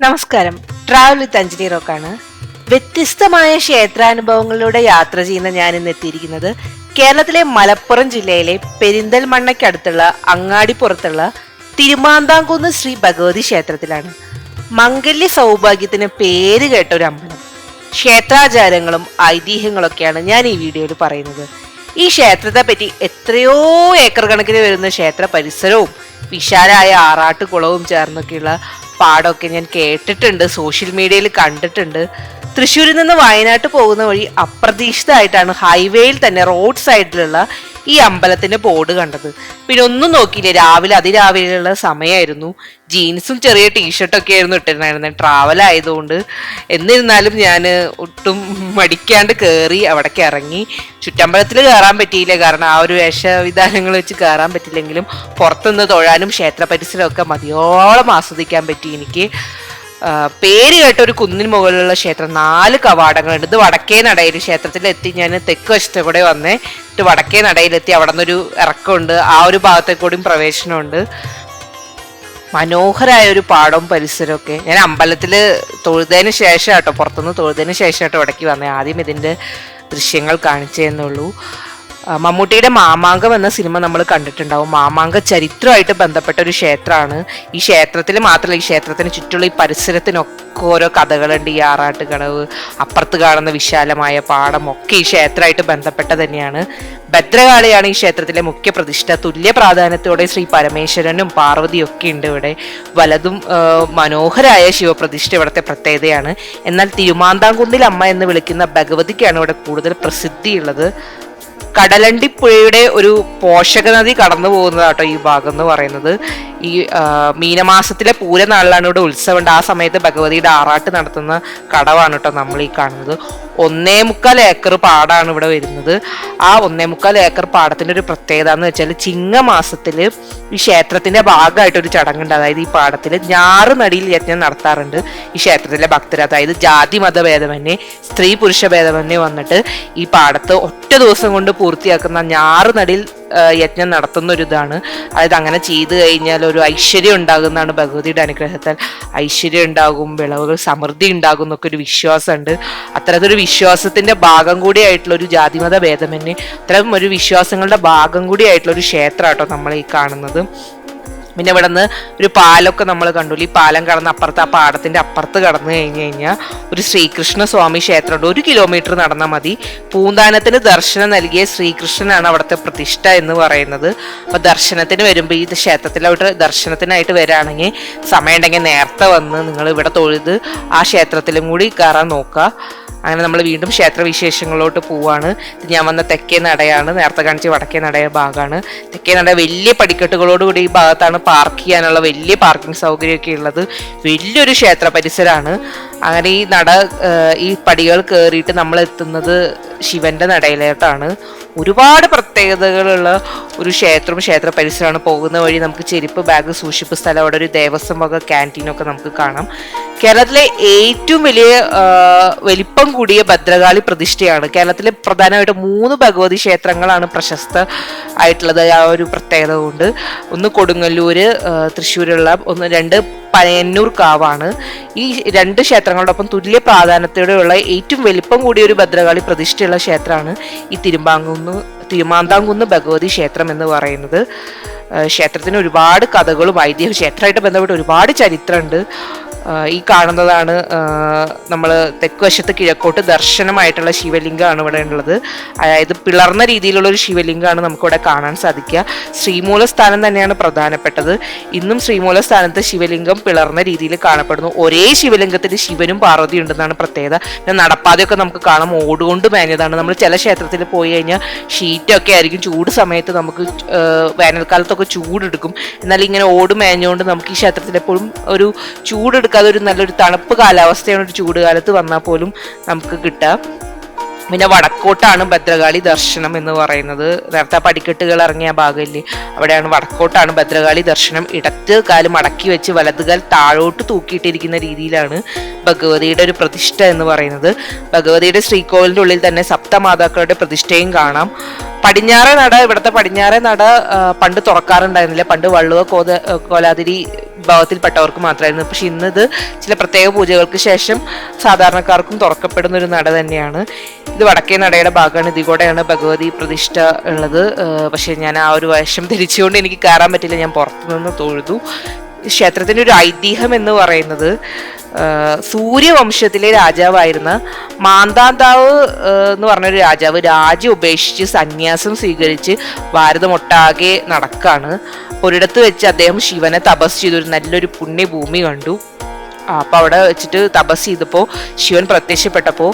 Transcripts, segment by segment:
നമസ്കാരം, travel with Anjali റോക്കാണ്. വ്യത്യസ്തമായ ക്ഷേത്രാനുഭവങ്ങളിലൂടെ യാത്ര ചെയ്യുന്ന ഞാൻ ഇന്ന് എത്തിയിരിക്കുന്നത് കേരളത്തിലെ മലപ്പുറം ജില്ലയിലെ പെരിന്തൽമണ്ണയ്ക്കടുത്തുള്ള അങ്ങാടിപ്പുറത്തുള്ള തിരുമാന്താംകുന്ന് ശ്രീ ഭഗവതി ക്ഷേത്രത്തിലാണ്. മംഗല്യ സൗഭാഗ്യത്തിന് പേര് കേട്ട ഒരു അമ്പലം. ക്ഷേത്രാചാരങ്ങളും ഐതിഹ്യങ്ങളൊക്കെയാണ് ഞാൻ ഈ വീഡിയോയിൽ പറയുന്നത്. ഈ ക്ഷേത്രത്തെ പറ്റി എത്രയോ ഏക്കർ കണക്കിന് വരുന്ന ക്ഷേത്ര പരിസരവും വിശാലമായ ആറാട്ടുകുളവും ചേർന്നൊക്കെയുള്ള പാടമൊക്കെ ഞാൻ കേട്ടിട്ടുണ്ട്, സോഷ്യൽ മീഡിയയിൽ കണ്ടിട്ടുണ്ട്. തൃശ്ശൂരിൽ നിന്ന് വയനാട്ട് പോകുന്ന വഴി അപ്രതീക്ഷിതമായിട്ടാണ് ഹൈവേയിൽ തന്നെ റോഡ് സൈഡിലുള്ള ഈ അമ്പലത്തിന്റെ ബോർഡ് കണ്ടത്. പിന്നെ ഒന്നും നോക്കിയില്ലേ, രാവിലെ അതിരാവിലെയുള്ള സമയമായിരുന്നു. ജീൻസും ചെറിയ ടീഷർട്ടൊക്കെ ആയിരുന്നു ഇട്ടിരുന്നായിരുന്നത്, ട്രാവൽ ആയതുകൊണ്ട്. എന്നിരുന്നാലും ഞാൻ ഒട്ടും മടിക്കാണ്ട് കയറി അവിടേക്ക് ഇറങ്ങി. ചുറ്റമ്പലത്തിൽ കയറാൻ പറ്റിയില്ല, കാരണം ആ ഒരു വേഷവിധാനങ്ങൾ വെച്ച് കയറാൻ പറ്റില്ലെങ്കിലും പുറത്തുനിന്ന് തൊഴാനും ക്ഷേത്ര പരിസരമൊക്കെ മതിയോളം ആസ്വദിക്കാൻ പറ്റി എനിക്ക്. പേര് കേട്ട ഒരു കുന്നിന് മുകളിലുള്ള ക്ഷേത്രം, 4 കവാടങ്ങളുണ്ട്. ഇത് വടക്കേ നടയിൽ ക്ഷേത്രത്തിലെത്തി. ഞാൻ തെക്ക് വശത്തെ കൂടെ വന്നേ, വടക്കേ നടയിലെത്തി. അവിടെ നിന്നൊരു ഇറക്കമുണ്ട്, ആ ഒരു ഭാഗത്തേക്ക് കൂടിയും പ്രവേശനമുണ്ട്. മനോഹരമായ ഒരു പാടവും പരിസരമൊക്കെ. ഞാൻ അമ്പലത്തിൽ തൊഴുതതിന് ശേഷം കേട്ടോ, പുറത്തുനിന്ന് തൊഴുതതിന് ശേഷം കേട്ടോ ഇടയ്ക്ക് വന്നേ. ആദ്യം ഇതിൻ്റെ ദൃശ്യങ്ങൾ കാണിച്ചതെന്നുള്ളൂ. മമ്മൂട്ടിയുടെ മാമാങ്കം എന്ന സിനിമ നമ്മൾ കണ്ടിട്ടുണ്ടാവും. മാമാങ്ക ചരിത്രമായിട്ട് ബന്ധപ്പെട്ട ഒരു ക്ഷേത്രമാണ്. ഈ ക്ഷേത്രത്തിൽ മാത്രമല്ല, ഈ ക്ഷേത്രത്തിന് ചുറ്റുള്ള ഈ പരിസരത്തിനൊക്കെ ഓരോ കഥകളുണ്ട്. ഈ ആറാട്ട് കടവ്, അപ്പുറത്ത് കാണുന്ന വിശാലമായ പാടം ഒക്കെ ഈ ക്ഷേത്രമായിട്ട് ബന്ധപ്പെട്ട തന്നെയാണ്. ഭദ്രകാളിയാണ് ഈ ക്ഷേത്രത്തിലെ മുഖ്യ പ്രതിഷ്ഠ. തുല്യ പ്രാധാന്യത്തോടെ ശ്രീ പരമേശ്വരനും പാർവതിയും ഒക്കെ ഉണ്ട് ഇവിടെ. വലതും മനോഹരമായ ശിവപ്രതിഷ്ഠ ഇവിടുത്തെ പ്രത്യേകതയാണ്. എന്നാൽ തിരുമാന്താംകുന്നിൽ അമ്മ എന്ന് വിളിക്കുന്ന ഭഗവതിക്കാണ് ഇവിടെ കൂടുതൽ പ്രസിദ്ധിയുള്ളത്. കടലണ്ടിപ്പുഴയുടെ ഒരു പോഷക നദി കടന്നു പോകുന്നതാട്ടോ ഈ ഭാഗം എന്ന് പറയുന്നത്. ഈ മീനമാസത്തിലെ പൂരനാളിലാണ് ഇവിടെ ഉത്സവമുണ്ട്. ആ സമയത്ത് ഭഗവതിയുടെ ആറാട്ട് നടത്തുന്ന കടവാണ് കേട്ടോ നമ്മൾ ഈ കാണുന്നത്. 1.25 ഏക്കർ പാടാണ് ഇവിടെ വരുന്നത്. ആ 1.25 ഏക്കർ പാടത്തിന്റെ ഒരു പ്രത്യേകത എന്ന് വെച്ചാൽ ചിങ്ങമാസത്തിൽ ഈ ക്ഷേത്രത്തിന്റെ ഭാഗമായിട്ട് ഒരു ചടങ്ങുണ്ട്. അതായത് ഈ പാടത്തിൽ ഞാറുനടിയിൽ യജ്ഞം നടത്താറുണ്ട് ഈ ക്ഷേത്രത്തിലെ ഭക്തർ. അതായത് ജാതി മതഭേദമന്യേ, സ്ത്രീ പുരുഷ ഭേദമന്യേ വന്നിട്ട് ഈ പാടത്ത് ഒറ്റ ദിവസം കൊണ്ട് പൂർത്തിയാക്കുന്ന ഞാറുനടിയിൽ യജ്ഞം നടത്തുന്ന ഒരു ഇതാണ്. അതായത് അങ്ങനെ ചെയ്തു കഴിഞ്ഞാൽ ഒരു ഐശ്വര്യം ഉണ്ടാകുന്നതാണ്. ഭഗവതിയുടെ അനുഗ്രഹത്താൽ ഐശ്വര്യം ഉണ്ടാകും, വിളവുകൾ സമൃദ്ധി ഉണ്ടാകും എന്നൊക്കെ ഒരു വിശ്വാസമുണ്ട്. അത്തരത്തിലൊരു വിശ്വാസത്തിന്റെ ഭാഗം കൂടിയായിട്ടുള്ള ഒരു ജാതിമത ഭേദമന്യേ അത്തരം ഒരു വിശ്വാസങ്ങളുടെ ഭാഗം കൂടിയായിട്ടുള്ള ഒരു ക്ഷേത്രം കേട്ടോ നമ്മൾ ഈ കാണുന്നത്. പിന്നെ ഇവിടെ നിന്ന് ഒരു പാലമൊക്കെ നമ്മൾ കണ്ടു. ഈ പാലം കടന്ന് അപ്പുറത്ത്, ആ പാടത്തിന്റെ അപ്പുറത്ത് കടന്നു കഴിഞ്ഞാൽ ഒരു ശ്രീകൃഷ്ണ സ്വാമി ക്ഷേത്രമുണ്ട്. 1 കിലോമീറ്റർ നടന്നാൽ മതി. പൂന്താനത്തിന് ദർശനം നൽകിയ ശ്രീകൃഷ്ണനാണ് അവിടുത്തെ പ്രതിഷ്ഠ എന്ന് പറയുന്നത്. അപ്പൊ ദർശനത്തിന് വരുമ്പോൾ ഈ ക്ഷേത്രത്തിലോട്ട് ദർശനത്തിനായിട്ട് വരികയാണെങ്കിൽ സമയം ഉണ്ടെങ്കിൽ നേരത്തെ വന്ന് നിങ്ങൾ ഇവിടെ തൊഴുത് ആ ക്ഷേത്രത്തിലും കൂടി കയറാൻ നോക്കുക. അങ്ങനെ നമ്മൾ വീണ്ടും ക്ഷേത്ര വിശേഷങ്ങളിലോട്ട് പോവാണ്. ഇത് ഞാൻ വന്ന തെക്കേ നടയാണ്, നേരത്തെ കാണിച്ച് വടക്കേ നടയ ഭാഗമാണ്. തെക്കേ നട വലിയ പടിക്കെട്ടുകളോടുകൂടി ഈ ഭാഗത്താണ് പാർക്ക് ചെയ്യാനുള്ള വലിയ പാർക്കിംഗ് സൗകര്യമൊക്കെ ഉള്ളത്. വലിയൊരു ക്ഷേത്ര പരിസരമാണ്. അങ്ങനെ ഈ ഈ പടികൾ കയറിയിട്ട് നമ്മൾ എത്തുന്നത് ശിവന്റെ നടയിലോട്ടാണ്. ഒരുപാട് പ്രത്യേകതകളുള്ള ഒരു ക്ഷേത്രവും ക്ഷേത്ര പരിസരമാണ്. പോകുന്ന വഴി നമുക്ക് ചെരുപ്പ്, ബാഗ് സൂക്ഷിപ്പ് സ്ഥലം, അവിടെ ഒരു ദേവസ്വം വക ക്യാൻറ്റീനൊക്കെ നമുക്ക് കാണാം. കേരളത്തിലെ ഏറ്റവും വലിപ്പം കൂടിയ ഭദ്രകാളി പ്രതിഷ്ഠയാണ്. കേരളത്തിലെ പ്രധാനമായിട്ട് 3 ഭഗവതി ക്ഷേത്രങ്ങളാണ് പ്രശസ്ത ആയിട്ടുള്ളത്. ആ ഒരു പ്രത്യേകത കൊണ്ട് ഒന്ന് കൊടുങ്ങല്ലൂര്, തൃശ്ശൂരുള്ള 2 പനയന്നൂർ കാവാണ്. ഈ 2 ക്ഷേത്രങ്ങളോടൊപ്പം തുല്യ പ്രാധാന്യത്തോടെയുള്ള ഏറ്റവും വലിപ്പം കൂടിയ ഒരു ഭദ്രകാളി പ്രതിഷ്ഠയുള്ള ക്ഷേത്രമാണ് ഈ തിരുമാന്താംകുന്ന് ഭഗവതി ക്ഷേത്രം എന്ന് പറയുന്നത്. ക്ഷേത്രത്തിന് ഒരുപാട് കഥകളും ഐതിഹ്യം, ക്ഷേത്രമായിട്ട് ബന്ധപ്പെട്ട് ഒരുപാട് ചരിത്രമുണ്ട്. ഈ കാണുന്നതാണ് നമ്മൾ തെക്ക് വശത്ത് കിഴക്കോട്ട് ദർശനമായിട്ടുള്ള ശിവലിംഗമാണ് ഇവിടെ ഉള്ളത്. അതായത് പിളർന്ന രീതിയിലുള്ള ഒരു ശിവലിംഗമാണ് നമുക്കിവിടെ കാണാൻ സാധിക്കുക. ശ്രീമൂലസ്ഥാനം തന്നെയാണ് പ്രധാനപ്പെട്ടത്. ഇന്നും ശ്രീമൂലസ്ഥാനത്ത് ശിവലിംഗം പിളർന്ന രീതിയിൽ കാണപ്പെടുന്നു. ഒരേ ശിവലിംഗത്തിൽ ശിവനും പാർവതിയും ഉണ്ടെന്നാണ് പ്രത്യേകത. പിന്നെ നടപ്പാതയൊക്കെ നമുക്ക് കാണാം, ഓടുകൊണ്ട് മേഞ്ഞതാണ്. നമ്മൾ ചില ക്ഷേത്രത്തിൽ പോയി കഴിഞ്ഞാൽ ഷീറ്റൊക്കെ ആയിരിക്കും. ചൂട് സമയത്ത് നമുക്ക് വേനൽക്കാലത്തൊക്കെ ചൂടെടുക്കും. എന്നാൽ ഇങ്ങനെ ഓട് മേഞ്ഞുകൊണ്ട് നമുക്ക് ഈ ക്ഷേത്രത്തിൽ എപ്പോഴും ഒരു ചൂടെടുക്കാതെ ഒരു നല്ലൊരു തണുപ്പ് കാലാവസ്ഥയാണ് ഒരു ചൂട് കാലത്ത് വന്നാൽ പോലും നമുക്ക് കിട്ടുക. പിന്നെ വടക്കോട്ടാണ് ഭദ്രകാളി ദർശനം എന്ന് പറയുന്നത്. നേരത്തെ പടിക്കെട്ടുകൾ ഇറങ്ങിയ ഭാഗമില്ലേ, അവിടെയാണ് വടക്കോട്ടാണ് ഭദ്രകാളി ദർശനം. ഇടത്ത് കാല് മടക്കി വെച്ച് വലതുകാൽ താഴോട്ട് തൂക്കിയിട്ടിരിക്കുന്ന രീതിയിലാണ് ഭഗവതിയുടെ ഒരു പ്രതിഷ്ഠ എന്ന് പറയുന്നത്. ഭഗവതിയുടെ ശ്രീകോവിലിന്റെ ഉള്ളിൽ തന്നെ സപ്തമാതാക്കളുടെ പ്രതിഷ്ഠയും കാണാം. പടിഞ്ഞാറേ നട, ഇവിടുത്തെ പടിഞ്ഞാറേ നട പണ്ട് തുറക്കാറുണ്ടായിരുന്നില്ല. പണ്ട് വള്ളുവ കോലാതിരി വിഭാഗത്തിൽപ്പെട്ടവർക്ക് മാത്രമായിരുന്നു. പക്ഷെ ഇന്നത് ചില പ്രത്യേക പൂജകൾക്ക് ശേഷം സാധാരണക്കാർക്കും തുറക്കപ്പെടുന്ന ഒരു നട തന്നെയാണ്. ഇത് വടക്കേ നടയുടെ ഭാഗമാണ്. ഇതിലൂടെയാണ് ഭഗവതി പ്രതിഷ്ഠ ഉള്ളത്. പക്ഷെ ഞാൻ ആ ഒരു വേഷം ധരിച്ചുകൊണ്ട് എനിക്ക് കയറാൻ പറ്റില്ല, ഞാൻ പുറത്തുനിന്ന് തൊഴുതു. ക്ഷേത്രത്തിന്റെ ഒരു ഐതിഹ്യം എന്ന് പറയുന്നത് സൂര്യവംശത്തിലെ രാജാവായിരുന്ന മാന്താന്താവ് എന്ന് പറഞ്ഞൊരു രാജാവ് രാജ്യം ഉപേക്ഷിച്ച് സന്യാസം സ്വീകരിച്ച് ഭാരതമൊട്ടാകെ നടക്കാണ്. ഒരിടത്ത് വെച്ച് അദ്ദേഹം ശിവനെ തപസ് ചെയ്തൊരു നല്ലൊരു പുണ്യഭൂമി കണ്ടു. അപ്പൊ അവിടെ വെച്ചിട്ട് തപസ് ചെയ്തപ്പോൾ ശിവൻ പ്രത്യക്ഷപ്പെട്ടപ്പോൾ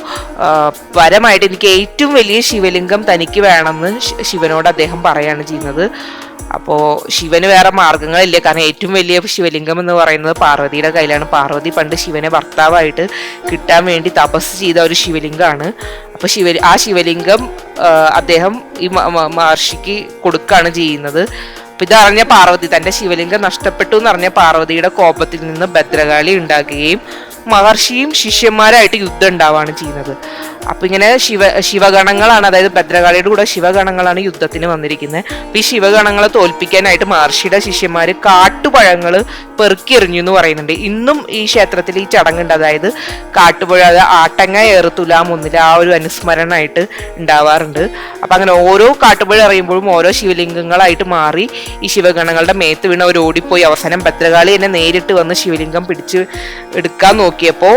വരമായിട്ട് എനിക്ക് ഏറ്റവും വലിയ ശിവലിംഗം തനിക്ക് വേണമെന്ന് ശിവനോട് അദ്ദേഹം പറയാണ് ചെയ്യുന്നത്. അപ്പോൾ ശിവന് വേറെ മാർഗങ്ങളില്ല, കാരണം ഏറ്റവും വലിയ ശിവലിംഗം എന്ന് പറയുന്നത് പാർവതിയുടെ കയ്യിലാണ്. പാർവതി പണ്ട് ശിവനെ ഭർത്താവായിട്ട് കിട്ടാൻ വേണ്ടി തപസ് ചെയ്ത ഒരു ശിവലിംഗമാണ്. അപ്പൊ ആ ശിവലിംഗം അദ്ദേഹം ഈ മഹർഷിക്ക് കൊടുക്കുകയാണ് ചെയ്യുന്നത്. അപ്പൊ ഇതറിഞ്ഞ പാർവതി, തന്റെ ശിവലിംഗം നഷ്ടപ്പെട്ടു എന്നറിഞ്ഞ പാർവതിയുടെ കോപത്തിൽ നിന്ന് ഭദ്രകാളി ഉണ്ടാക്കുകയും മഹർഷിയും ശിഷ്യന്മാരായിട്ട് യുദ്ധം ഉണ്ടാവുകയാണ് ചെയ്യുന്നത്. അപ്പൊ ഇങ്ങനെ ശിവഗണങ്ങളാണ്, അതായത് ഭദ്രകാളിയുടെ കൂടെ ശിവഗണങ്ങളാണ് യുദ്ധത്തിന് വന്നിരിക്കുന്നത്. അപ്പൊ ഈ ശിവഗണങ്ങളെ തോൽപ്പിക്കാനായിട്ട് മഹർഷിയുടെ ശിഷ്യന്മാര് കാട്ടുപഴങ്ങള് പെറുക്കിയെറിഞ്ഞു എന്ന് പറയുന്നുണ്ട്. ഇന്നും ഈ ക്ഷേത്രത്തിൽ ഈ ചടങ്ങുണ്ട്. അതായത് കാട്ടുപഴ, ആട്ടങ്ങ ഏറ് തുലാം ഒന്നിൽ ആ ഒരു അനുസ്മരണമായിട്ട് ഉണ്ടാവാറുണ്ട്. അപ്പൊ അങ്ങനെ ഓരോ കാട്ടുപഴ എറിയുമ്പോഴും ഓരോ ശിവലിംഗങ്ങളായിട്ട് മാറി ഈ ശിവഗണങ്ങളുടെ മേത്ത് വീണ് അവർ ഓടിപ്പോയി. അവസാനം ഭദ്രകാളി എന്നെ നേരിട്ട് വന്ന് ശിവലിംഗം പിടിച്ച് എടുക്കാൻ നോക്കിയപ്പോ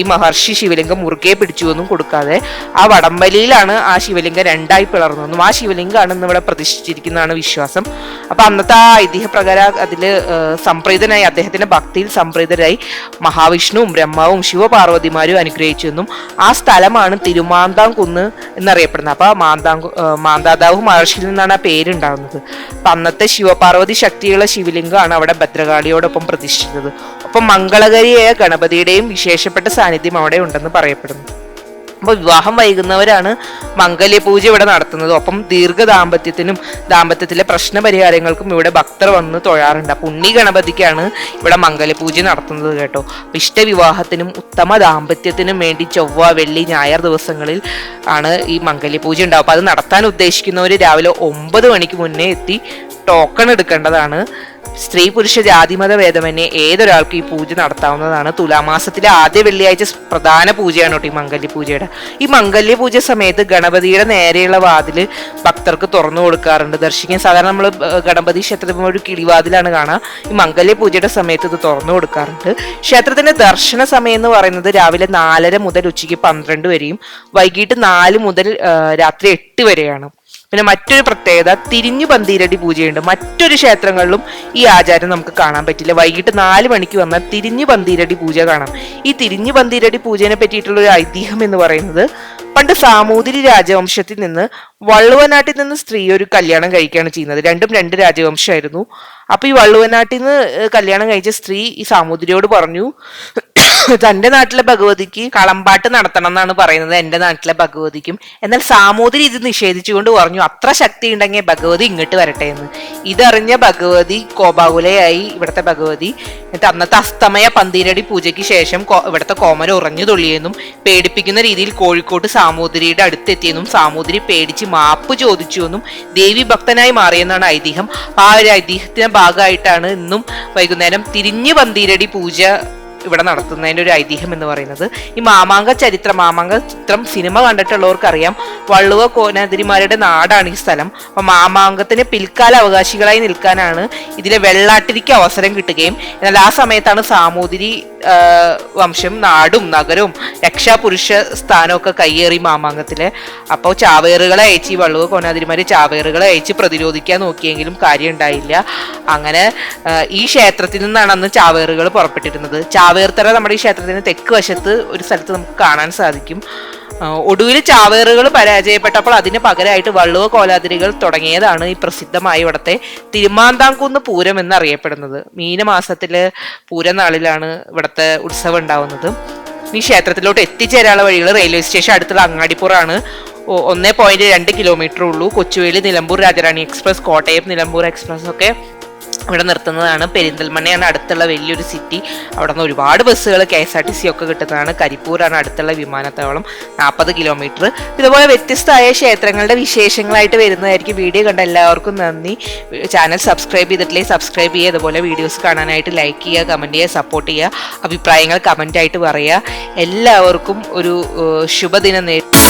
ഈ മഹർഷി ശിവലിംഗം മുറുകെ പിടിച്ചുവെന്നും കൊടുക്കാതെ ആ വടംവലിയിലാണ് ആ ശിവലിംഗം രണ്ടായി പിളർന്നതെന്നും ആ ശിവലിംഗമാണെന്ന് ഇവിടെ പ്രതിഷ്ഠിച്ചിരിക്കുന്നതാണ് വിശ്വാസം. അപ്പൊ അന്നത്തെ ആ ഐതിഹ്യപ്രകാരം അതില് സംപ്രീതനായി, അദ്ദേഹത്തിന്റെ ഭക്തിയിൽ സംപ്രീതരായി മഹാവിഷ്ണുവും ബ്രഹ്മാവും ശിവപാർവതിമാരും അനുഗ്രഹിച്ചെന്നും ആ സ്ഥലമാണ് തിരുമാന്താംകുന്ന് എന്നറിയപ്പെടുന്നത്. അപ്പൊ മാന്താതാവ് മഹർഷിയിൽ നിന്നാണ് ആ പേരുണ്ടാകുന്നത്. അപ്പൊ അന്നത്തെ ശിവപാർവതി ശക്തിയുള്ള ശിവലിംഗമാണ് അവിടെ ഭദ്രകാളിയോടൊപ്പം പ്രതിഷ്ഠിച്ചത്. ഒപ്പം മംഗളകരിയായ ഗണപതിയുടെയും വിശേഷപ്പെട്ട സാന്നിധ്യം അവിടെ ഉണ്ടെന്ന് പറയപ്പെടുന്നു. അപ്പോൾ വിവാഹം വൈകുന്നവരാണ് മംഗല്യപൂജ ഇവിടെ നടത്തുന്നത്. ഒപ്പം ദാമ്പത്യത്തിലെ പ്രശ്ന പരിഹാരങ്ങൾക്കും ഇവിടെ ഭക്തർ വന്ന് തൊഴാറുണ്ട്. അപ്പൊ ഉണ്ണി ഗണപതിക്കാണ് ഇവിടെ മംഗല്യപൂജ നടത്തുന്നത് കേട്ടോ. ഇഷ്ടവിവാഹത്തിനും ഉത്തമ ദാമ്പത്യത്തിനും വേണ്ടി ചൊവ്വ, വെള്ളി, ഞായർ ദിവസങ്ങളിൽ ആണ് ഈ മംഗല്യപൂജ ഉണ്ടാവും. അപ്പൊ അത് നടത്താൻ ഉദ്ദേശിക്കുന്നവർ രാവിലെ 9 മണിക്ക് മുന്നേ എത്തി ടോക്കൺ എടുക്കേണ്ടതാണ്. സ്ത്രീ പുരുഷ ജാതിമത ഭേദമന്യേ ഏതൊരാൾക്കും ഈ പൂജ നടത്താവുന്നതാണ്. തുലാമാസത്തിലെ ആദ്യ വെള്ളിയാഴ്ച പ്രധാന പൂജയാണ് കേട്ടോ ഈ മംഗല്യ പൂജയുടെ. ഈ മംഗല്യ പൂജ സമയത്ത് ഗണപതിയുടെ നേരെയുള്ള വാതില് ഭക്തർക്ക് തുറന്നു കൊടുക്കാറുണ്ട് ദർശിക്കാൻ. സാധാരണ നമ്മൾ ഗണപതി ക്ഷേത്രത്തിൽ ഒരു കിളിവാതിലാണ് കാണുക. ഈ മംഗല്യ പൂജയുടെ സമയത്ത് ഇത് തുറന്നു കൊടുക്കാറുണ്ട്. ക്ഷേത്രത്തിന്റെ ദർശന സമയം എന്ന് പറയുന്നത് രാവിലെ 4:30 മുതൽ ഉച്ചയ്ക്ക് 12 വരെയും വൈകിട്ട് 4 മുതൽ രാത്രി 8 വരെയാണ്. പിന്നെ മറ്റൊരു പ്രത്യേകത, തിരിഞ്ഞു പന്തീരടി പൂജയുണ്ട്. മറ്റൊരു ക്ഷേത്രങ്ങളിലും ഈ ആചാരം നമുക്ക് കാണാൻ പറ്റില്ല. വൈകിട്ട് 4 മണിക്ക് വന്നാൽ തിരിഞ്ഞു പന്തീരടി പൂജ കാണാം. ഈ തിരിഞ്ഞു പന്തീരടി പൂജയെ പറ്റിയിട്ടുള്ള ഒരു ഐതിഹ്യം എന്ന് പറയുന്നത്, പണ്ട് സാമൂതിരി രാജവംശത്തിൽ നിന്ന് വള്ളുവനാട്ടിൽ നിന്ന് സ്ത്രീ ഒരു കല്യാണം കഴിക്കുകയാണ് ചെയ്യുന്നത്. രണ്ടും 2 രാജവംശമായിരുന്നു. അപ്പൊ ഈ വള്ളുവനാട്ടിൽ നിന്ന് കല്യാണം കഴിച്ച സ്ത്രീ ഈ സാമൂതിരിയോട് പറഞ്ഞു, തന്റെ നാട്ടിലെ ഭഗവതിക്ക് കളമ്പാട്ട് നടത്തണം എന്നാണ് പറയുന്നത് എന്റെ നാട്ടിലെ ഭഗവതിക്കും. എന്നാൽ സാമൂതിരി ഇത് നിഷേധിച്ചുകൊണ്ട് പറഞ്ഞു, അത്ര ശക്തി ഉണ്ടെങ്കിൽ ഭഗവതി ഇങ്ങോട്ട് വരട്ടെ എന്ന്. ഇതറിഞ്ഞ ഭഗവതി കോപാകുലയായി ഇവിടുത്തെ ഭഗവതി. എന്നിട്ട് അന്നത്തെ അസ്തമയ പന്തീരടി പൂജയ്ക്ക് ശേഷം ഇവിടുത്തെ കോമര ഉറഞ്ഞു തുള്ളിയെന്നും പേടിപ്പിക്കുന്ന രീതിയിൽ കോഴിക്കോട്ട് സാമൂതിരിയുടെ അടുത്തെത്തിയെന്നും സാമൂതിരി പേടിച്ച് മാപ്പ് ചോദിച്ചുവെന്നും ദേവി ഭക്തനായി മാറിയെന്നാണ് ഐതിഹ്യം. ആ ഒരു ഐതിഹ്യത്തിന്റെ ഭാഗമായിട്ടാണ് ഇന്നും വൈകുന്നേരം തിരിഞ്ഞു പന്തീരടി പൂജ ഇവിടെ നടത്തുന്നതിൻ്റെ ഒരു ഐതിഹ്യം എന്ന് പറയുന്നത്. ഈ മാമാങ്ക ചിത്രം സിനിമ കണ്ടിട്ടുള്ളവർക്കറിയാം, വള്ളുവ കോനാതിരിമാരുടെ നാടാണ് ഈ സ്ഥലം. അപ്പൊ മാമാങ്കത്തിന് പിൽക്കാല അവകാശികളായി നിൽക്കാനാണ് ഇതിലെ വെള്ളാട്ടിരിക്ക് അവസരം കിട്ടുകയും, എന്നാൽ ആ സമയത്താണ് സാമൂതിരി വംശം നാടും നഗരവും രക്ഷാപുരുഷ സ്ഥാനമൊക്കെ കയ്യേറി മാമാങ്കത്തില്. അപ്പോൾ ചാവേറുകളെ അയച്ച്, ഈ വള്ളുവ കോനാതിരിമാര് ചാവേറുകളെ അയച്ച് പ്രതിരോധിക്കാൻ നോക്കിയെങ്കിലും കാര്യം ഉണ്ടായില്ല. അങ്ങനെ ഈ ക്ഷേത്രത്തിൽ നിന്നാണ് അന്ന് ചാവേറുകൾ പുറപ്പെട്ടിരുന്നത്. ചാവേർത്തറ നമ്മുടെ ഈ ക്ഷേത്രത്തിന് തെക്ക് വശത്ത് ഒരു സ്ഥലത്ത് നമുക്ക് കാണാൻ സാധിക്കും. ഒടുവിൽ ചാവേറുകൾ പരാജയപ്പെട്ടപ്പോൾ അതിന് പകരമായിട്ട് വള്ളുവ കോലാതിരികൾ തുടങ്ങിയതാണ് ഈ പ്രസിദ്ധമായ ഇവിടുത്തെ തിരുമാന്താംകുന്ന് പൂരം എന്നറിയപ്പെടുന്നത്. മീനമാസത്തില് പൂരനാളിലാണ് ഇവിടുത്തെ ഉത്സവം ഉണ്ടാവുന്നത്. ഈ ക്ഷേത്രത്തിലോട്ട് എത്തിച്ചേരാനുള്ള വഴികൾ റെയിൽവേ സ്റ്റേഷൻ അടുത്തുള്ള അങ്ങാടിപ്പുറമാണ്. 1.2 കിലോമീറ്റർ ഉള്ളൂ. കൊച്ചുവേളി നിലമ്പൂർ രാജറാണി എക്സ്പ്രസ്, കോട്ടയം നിലമ്പൂർ എക്സ്പ്രസ് ഒക്കെ ഇവിടെ നിർത്തുന്നതാണ്. പെരിന്തൽമണ്ണയാണ് അടുത്തുള്ള വലിയൊരു സിറ്റി. അവിടെ നിന്ന് ഒരുപാട് ബസ്സുകൾ KSRTC ഒക്കെ കിട്ടുന്നതാണ്. കരിപ്പൂരാണ് അടുത്തുള്ള വിമാനത്താവളം. 40 കിലോമീറ്റർ. ഇതുപോലെ വ്യത്യസ്തമായ ക്ഷേത്രങ്ങളുടെ വിശേഷങ്ങളായിട്ട് വരുന്നതായിരിക്കും. വീഡിയോ കണ്ട എല്ലാവർക്കും നന്ദി. ചാനൽ സബ്സ്ക്രൈബ് ചെയ്തിട്ടില്ലെങ്കിൽ സബ്സ്ക്രൈബ് ചെയ്യുക. ഇതുപോലെ വീഡിയോസ് കാണാനായിട്ട് ലൈക്ക് ചെയ്യുക, കമൻറ്റ് ചെയ്യുക, സപ്പോർട്ട് ചെയ്യുക. അഭിപ്രായങ്ങൾ കമൻ്റായിട്ട് പറയുക. എല്ലാവർക്കും ഒരു ശുഭദിനം നേരിടും.